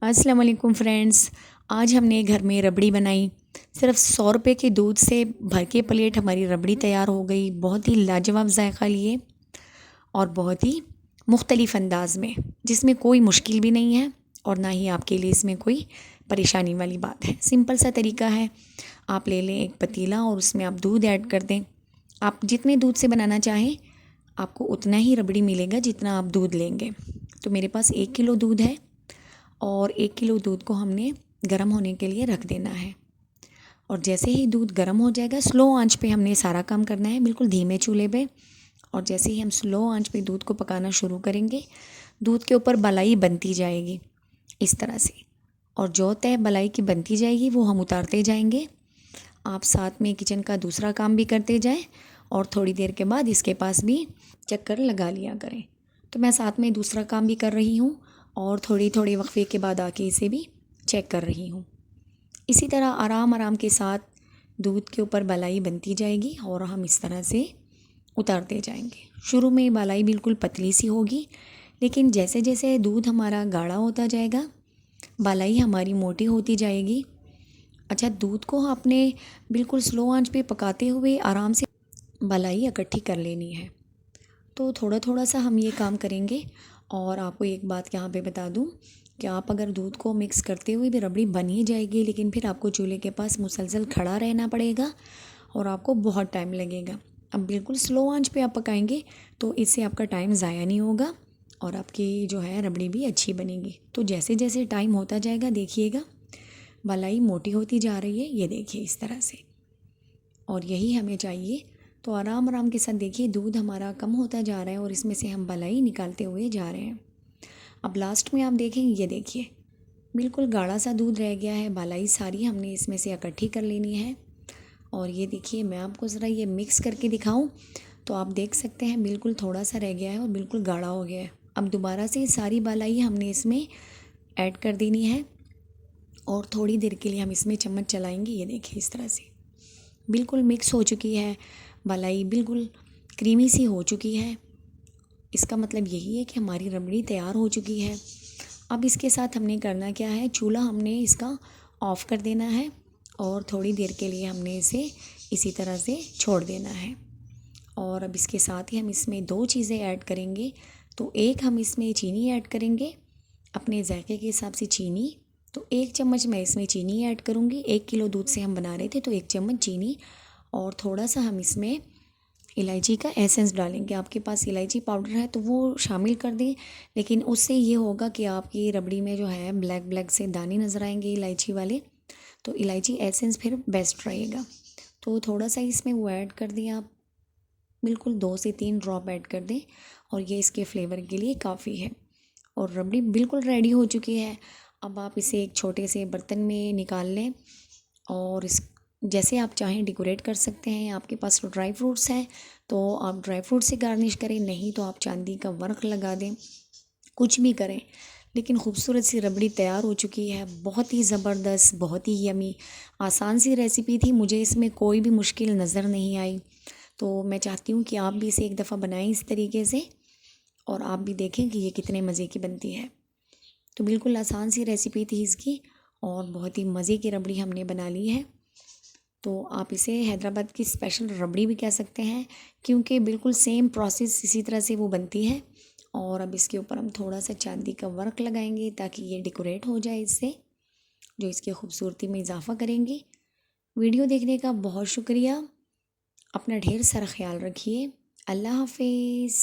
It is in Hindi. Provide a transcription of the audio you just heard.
अस्सलाम वालेकुम फ्रेंड्स। आज हमने घर में रबड़ी बनाई। सिर्फ 100 रुपये के दूध से भर के प्लेट हमारी रबड़ी तैयार हो गई। बहुत ही लाजवाब जायका लिए और बहुत ही मुख्तलिफ़ अंदाज़ में, जिसमें कोई मुश्किल भी नहीं है और ना ही आपके लिए इसमें कोई परेशानी वाली बात है। सिंपल सा तरीका है। आप ले लें एक पतीला और उसमें आप दूध ऐड कर दें। आप जितने दूध से बनाना चाहें आपको उतना ही रबड़ी मिलेगा जितना आप दूध लेंगे। तो मेरे पास 1 किलो दूध है और 1 किलो दूध को हमने गर्म होने के लिए रख देना है। और जैसे ही दूध गर्म हो जाएगा, स्लो आंच पे हमने सारा काम करना है, बिल्कुल धीमे चूल्हे पे। और जैसे ही हम स्लो आंच पे दूध को पकाना शुरू करेंगे, दूध के ऊपर बलाई बनती जाएगी इस तरह से। और जो तय बलाई की बनती जाएगी वो हम उतारते जाएंगे। आप साथ में किचन का दूसरा काम भी करते जाएं और थोड़ी देर के बाद इसके पास भी चक्कर लगा लिया करें। तो मैं साथ में दूसरा काम भी कर रही हूँ और थोड़ी थोड़ी वक्फे के बाद आके इसे भी चेक कर रही हूँ। इसी तरह आराम आराम के साथ दूध के ऊपर बलाई बनती जाएगी और हम इस तरह से उतारते जाएंगे। शुरू में बलाई बिल्कुल पतली सी होगी, लेकिन जैसे जैसे दूध हमारा गाढ़ा होता जाएगा बलाई हमारी मोटी होती जाएगी। अच्छा, दूध को आपने बिल्कुल स्लो आंच पे पकाते हुए आराम से बलाई इकट्ठी कर लेनी है। तो थोड़ा थोड़ा सा हम ये काम करेंगे। और आपको एक बात यहाँ पे बता दूँ कि आप अगर दूध को मिक्स करते हुए भी रबड़ी बन ही जाएगी, लेकिन फिर आपको चूल्हे के पास मुसलसल खड़ा रहना पड़ेगा और आपको बहुत टाइम लगेगा। अब बिल्कुल स्लो आंच पे आप पकाएंगे तो इससे आपका टाइम ज़ाया नहीं होगा और आपकी जो है रबड़ी भी अच्छी बनेगी। तो जैसे जैसे टाइम होता जाएगा देखिएगा मलाई मोटी होती जा रही है, ये देखिए इस तरह से। और यही हमें चाहिए। तो आराम आराम के साथ देखिए दूध हमारा कम होता जा रहा है और इसमें से हम बलाई निकालते हुए जा रहे हैं। अब लास्ट में आप देखेंगे, ये देखिए बिल्कुल गाढ़ा सा दूध रह गया है। बलाई सारी हमने इसमें से इकट्ठी कर लेनी है। और ये देखिए मैं आपको ज़रा ये मिक्स करके दिखाऊं तो आप देख सकते हैं बिल्कुल थोड़ा सा रह गया है और बिल्कुल गाढ़ा हो गया है। अब दोबारा से सारी बलाई हमने इसमें ऐड कर देनी है और थोड़ी देर के लिए हम इसमें चम्मच चलाएंगे। ये देखिए इस तरह से बिल्कुल मिक्स हो चुकी है मलाई, बिल्कुल क्रीमी सी हो चुकी है। इसका मतलब यही है कि हमारी रबड़ी तैयार हो चुकी है। अब इसके साथ हमने करना क्या है, चूल्हा हमने इसका ऑफ़ कर देना है और थोड़ी देर के लिए हमने इसे इसी तरह से छोड़ देना है। और अब इसके साथ ही हम इसमें 2 चीज़ें ऐड करेंगे। तो एक हम इसमें चीनी ऐड करेंगे, अपने जायके के हिसाब से चीनी। तो 1 चम्मच मैं इसमें चीनी ऐड करूँगी। 1 किलो दूध से हम बना रहे थे तो 1 चम्मच चीनी। और थोड़ा सा हम इसमें इलायची का एसेंस डालेंगे। आपके पास इलायची पाउडर है तो वो शामिल कर दें, लेकिन उससे ये होगा कि आपकी रबड़ी में जो है ब्लैक ब्लैक से दाने नज़र आएंगे इलायची वाले। तो इलायची एसेंस फिर बेस्ट रहेगा। तो थोड़ा सा इसमें वो ऐड कर दें आप, बिल्कुल 2 से 3 ड्रॉप ऐड कर दें और ये इसके फ्लेवर के लिए काफ़ी है। और रबड़ी बिल्कुल रेडी हो चुकी है। अब आप इसे एक छोटे से बर्तन में निकाल लें और इस जैसे आप चाहें डेकोरेट कर सकते हैं। आपके पास तो ड्राई फ्रूट्स हैं तो आप ड्राई फ्रूट से गार्निश करें, नहीं तो आप चांदी का वर्क लगा दें, कुछ भी करें। लेकिन खूबसूरत सी रबड़ी तैयार हो चुकी है। बहुत ही ज़बरदस्त, बहुत ही यमी, आसान सी रेसिपी थी। मुझे इसमें कोई भी मुश्किल नज़र नहीं आई। तो मैं चाहती हूँ कि आप भी इसे एक दफ़ा बनाएं इस तरीके से और आप भी देखें कि ये कितने मज़े की बनती है। तो बिल्कुल आसान सी रेसिपी थी इसकी और बहुत ही मज़े की रबड़ी हमने बना ली है। तो आप इसे हैदराबाद की स्पेशल रबड़ी भी कह सकते हैं, क्योंकि बिल्कुल सेम प्रोसेस इसी तरह से वो बनती है। और अब इसके ऊपर हम थोड़ा सा चांदी का वर्क लगाएंगे ताकि ये डेकोरेट हो जाए इससे, जो इसकी खूबसूरती में इजाफ़ा करेंगे। वीडियो देखने का बहुत शुक्रिया। अपना ढेर सारा ख्याल रखिए। अल्लाह हाफिज़।